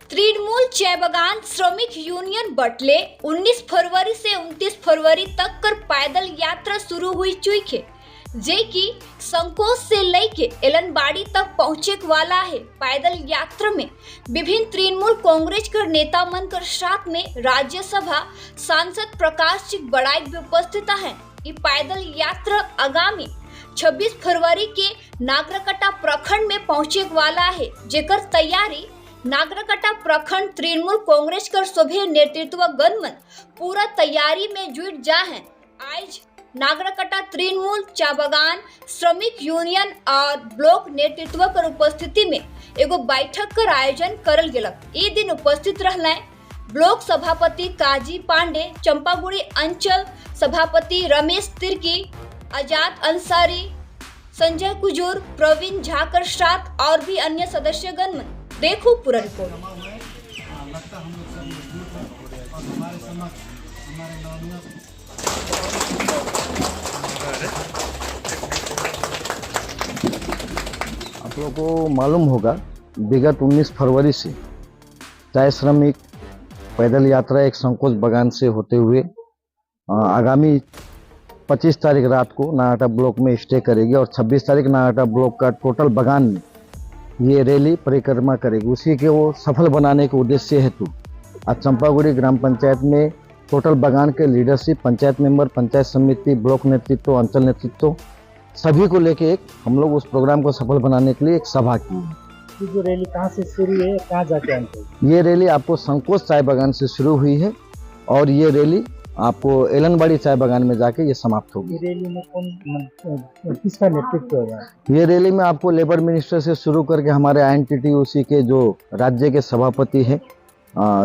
तृणमूल चाय बागान श्रमिक यूनियन बटले 19 फरवरी से 29 फरवरी तक कर पैदल यात्रा शुरू हुई चुकी है जे की संकोच से लेके एलनबाड़ी तक पहुंचे वाला है। पैदल यात्रा में विभिन्न तृणमूल कांग्रेस के नेता मन कर साथ में राज्यसभा सांसद प्रकाश सिंह बड़ाइक भी उपस्थित है। ये पैदल यात्रा आगामी 26 फरवरी के नागरकटा प्रखंड में पहुंचे वाला है, जेकर तैयारी नागरकटा प्रखंड तृणमूल कांग्रेस कर सभी नेतृत्व गणमन पूरा तैयारी में जुट जा है। आज नागरकटा तृणमूल चाय बागान श्रमिक यूनियन और ब्लॉक नेतृत्व कर उपस्थिति में एगो बैठक कर आयोजन करल गेलक। ई दिन उपस्थित रहले ब्लॉक सभापति काजी पांडे, चंपागुड़ी अंचल सभापति रमेश तिर्की, आजाद अंसारी, संजय कुजूर, प्रवीण झाकर साथ और भी अन्य सदस्य गणमन। देखो पूरा रिपोर्ट। लगता हम लोग सब मजबूत हैं और हमारे समक्ष हमारे नवनियुक्त आप लोगों को मालूम होगा विगत 19 फरवरी से चाय श्रमिक पैदल यात्रा एक संकोच बागान से होते हुए आगामी 25 तारीख रात को नागरकटा ब्लॉक में स्टे करेगी और 26 तारीख नागरकटा ब्लॉक का टोटल बागान में ये रैली परिक्रमा करेगी। उसी के वो सफल बनाने के उद्देश्य हेतु आज चंपागुड़ी ग्राम पंचायत में टोटल बागान के लीडरशिप, पंचायत मेंबर, पंचायत समिति, ब्लॉक नेतृत्व, अंचल नेतृत्व सभी को लेके एक हम लोग उस प्रोग्राम को सफल बनाने के लिए एक सभा की है। जो रैली कहाँ से शुरू है, कहाँ जाके अंत है? ये रैली आपको संकोच चाय बागान से शुरू हुई है और ये रैली आपको एलनबाड़ी चाय बागान में जाके ये समाप्त होगी। ये रैली में कौन किसका नेतृत्व होगा? ये रैली में आपको लेबर मिनिस्टर से शुरू करके हमारे INTTUC के जो राज्य के सभापति हैं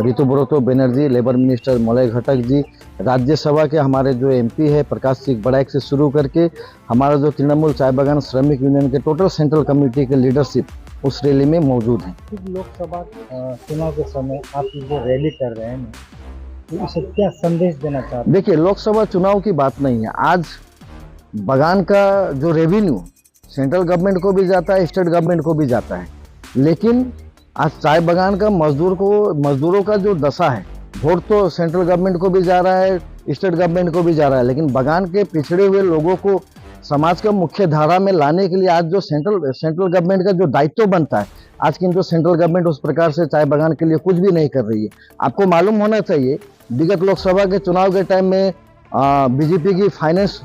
ऋतुब्रत बनर्जी, लेबर मिनिस्टर मलय घटक जी, राज्यसभा के हमारे जो MP है प्रकाश सिंह बड़ाइक से शुरू करके हमारा जो तृणमूल चाय बागान श्रमिक यूनियन के टोटल सेंट्रल कमेटी के लीडरशिप उस रैली में मौजूद है। लोकसभा चुनाव के समय आप जो रैली कर रहे हैं तो इसे क्या संदेश देना चाहते हैं? देखिए, लोकसभा चुनाव की बात नहीं है। आज बागान का जो रेवेन्यू सेंट्रल गवर्नमेंट को भी जाता है, स्टेट गवर्नमेंट को भी जाता है, लेकिन आज चाय बागान का मजदूरों का जो दशा है, वोट तो सेंट्रल गवर्नमेंट को भी जा रहा है, स्टेट गवर्नमेंट को भी जा रहा है, लेकिन बागान के पिछड़े हुए लोगों को समाज का मुख्य धारा में लाने के लिए आज जो सेंट्रल गवर्नमेंट का जो दायित्व बनता है, आज किंतु सेंट्रल गवर्नमेंट उस प्रकार से चाय बागान के लिए कुछ भी नहीं कर रही है। आपको मालूम होना चाहिए विगत लोकसभा के चुनाव के टाइम में बीजेपी की फाइनेंस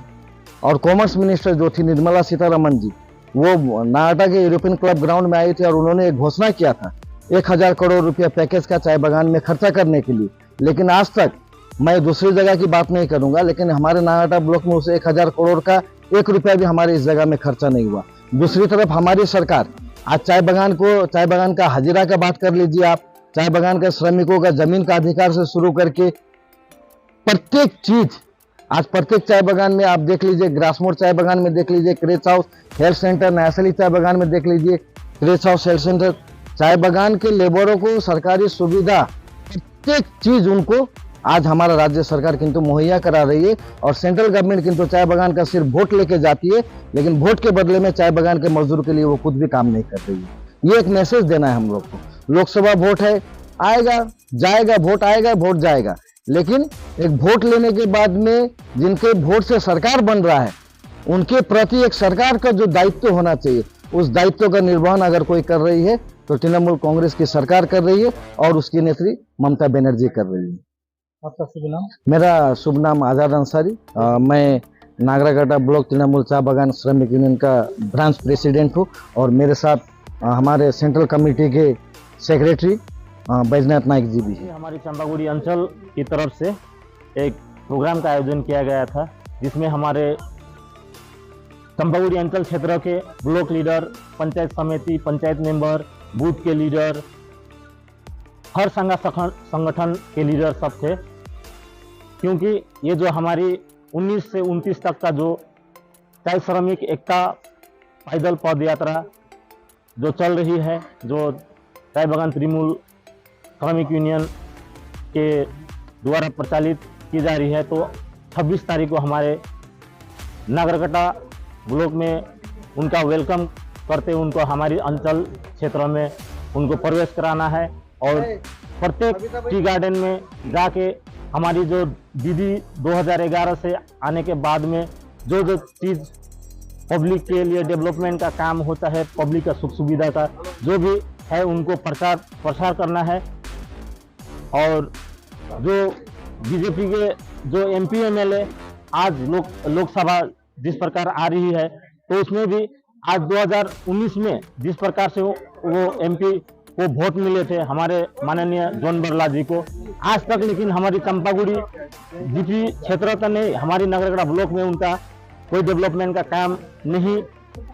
और कॉमर्स मिनिस्टर जो थी निर्मला सीतारमण जी, वो नागरकटा के यूरोपियन क्लब ग्राउंड में आई थी और उन्होंने एक घोषणा किया था 1000 करोड़ रुपया पैकेज का चाय बागान में खर्चा करने के लिए। लेकिन आज तक, मैं दूसरी जगह की बात नहीं करूंगा, लेकिन हमारे नागरकटा ब्लॉक में उसे 1000 करोड़ का 1 रुपया भी हमारे इस जगह में खर्चा नहीं हुआ। दूसरी तरफ हमारी सरकार आज चाय बागान का हाजिरा का बात कर लीजिए आप, चाय बागान के श्रमिकों का जमीन का अधिकार से शुरू करके प्रत्येक चीज आज प्रत्येक चाय बागान में आप देख लीजिए, ग्रासमोर चाय बागान में देख लीजिए, क्रेच हाउस हेल्थ सेंटर, नयासली चाय बागान में देख लीजिए, क्रेच हाउस हेल्थ सेंटर, चाय बागान के लेबरों को सरकारी सुविधा प्रत्येक चीज उनको आज हमारा राज्य सरकार किंतु मुहैया करा रही है और सेंट्रल गवर्नमेंट किंतु चाय बागान का सिर्फ वोट लेके जाती है, लेकिन वोट के बदले में चाय बागान के मजदूर के लिए वो कुछ भी काम नहीं कर रही है। ये एक मैसेज देना है हम लोग को। लोकसभा वोट है, आएगा जाएगा, वोट आएगा वोट जाएगा, लेकिन एक वोट लेने के बाद में जिनके वोट से सरकार बन रहा है उनके प्रति एक सरकार का जो दायित्व होना चाहिए, उस दायित्व का निर्वहन अगर कोई कर रही है तो तृणमूल कांग्रेस की सरकार कर रही है और उसकी नेत्री ममता बनर्जी कर रही है। आपका शुभ नाम? मेरा शुभ नाम आजाद अंसारी, मैं नागरकटा ब्लॉक तृणमूल चाय बागान श्रमिक यूनियन का ब्रांच प्रेसिडेंट हूँ और मेरे साथ हमारे सेंट्रल कमेटी के सेक्रेटरी बैजनाथ नाइक जी भी है। हमारी चंपागुड़ी अंचल की तरफ से एक प्रोग्राम का आयोजन किया गया था, जिसमें हमारे चंपागुड़ी अंचल क्षेत्र के ब्लॉक लीडर, पंचायत समिति, पंचायत मेंबर, बूथ के लीडर, हर संगठन के लीडर सब थे, क्योंकि ये जो हमारी 19 से 29 तक का जो चाय श्रमिक एकता पैदल पद यात्रा जो चल रही है, जो चाय बागान तृणमूल श्रमिक यूनियन के द्वारा प्रचालित की जा रही है, तो 26 तारीख को हमारे नागरकटा ब्लॉक में उनका वेलकम करते उनको हमारी अंचल क्षेत्र में उनको प्रवेश कराना है और प्रत्येक टी गार्डन में जाके हमारी जो दीदी 2011 से आने के बाद में जो जो चीज़ पब्लिक के लिए डेवलपमेंट का काम होता है, पब्लिक का सुख सुविधा का जो भी है उनको प्रसार करना है। और जो बीजेपी के जो एमपी एमएलए आज लोकसभा जिस प्रकार आ रही है, तो उसमें भी आज 2019 में जिस प्रकार से वो एमपी को वोट मिले थे हमारे माननीय जॉन बरला जी को, आज तक लेकिन हमारी चंपागुड़ी जीपी क्षेत्र तक नहीं, हमारी नगरगढ़ ब्लॉक में उनका कोई डेवलपमेंट का काम नहीं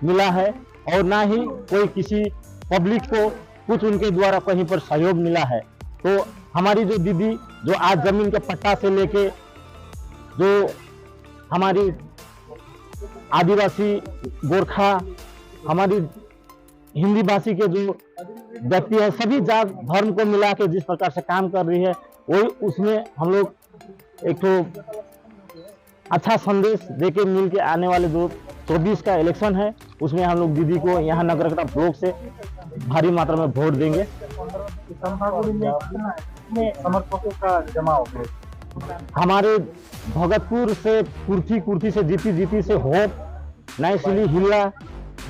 मिला है और ना ही कोई किसी पब्लिक को कुछ उनके द्वारा कहीं पर सहयोग मिला है। तो हमारी जो दीदी जो आज जमीन के पट्टा से लेके जो हमारी आदिवासी गोरखा हमारी हिंदी भाषी के जो व्यक्ति है सभी जात धर्म को मिला के जिस प्रकार से काम कर रही है, वही उसमें हम लोग एक तो अच्छा संदेश देके मिल के आने वाले जो 24 का इलेक्शन है उसमें हम लोग दीदी को यहाँ नगरगढ़ ब्लॉक से भारी मात्रा में वोट देंगे। चंपागुड़ी में कितने समर्थकों का जमाव है? हमारे भगतपुर से कुर्थी से जीती से होप नाइसली हिल्ला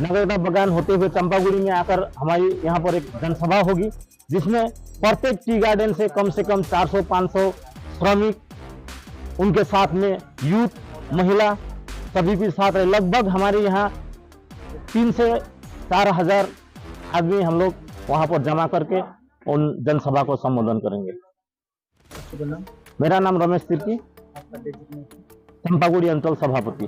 नगरगढ़ बगान होते हुए चंपागुड़ी में आकर हमारी यहाँ पर एक जनसभा होगी जिसमें प्रत्येक टी गार्डन से कम 400-500 श्रमिक उनके साथ में यूथ महिला सभी के साथ रहे। लगभग हमारे यहाँ 3 से 4 हजार आदमी हम लोग वहाँ पर जमा करके उन जनसभा को संबोधन करेंगे। मेरा नाम रमेश तिर्की, चंपागुड़ी अंचल सभापति।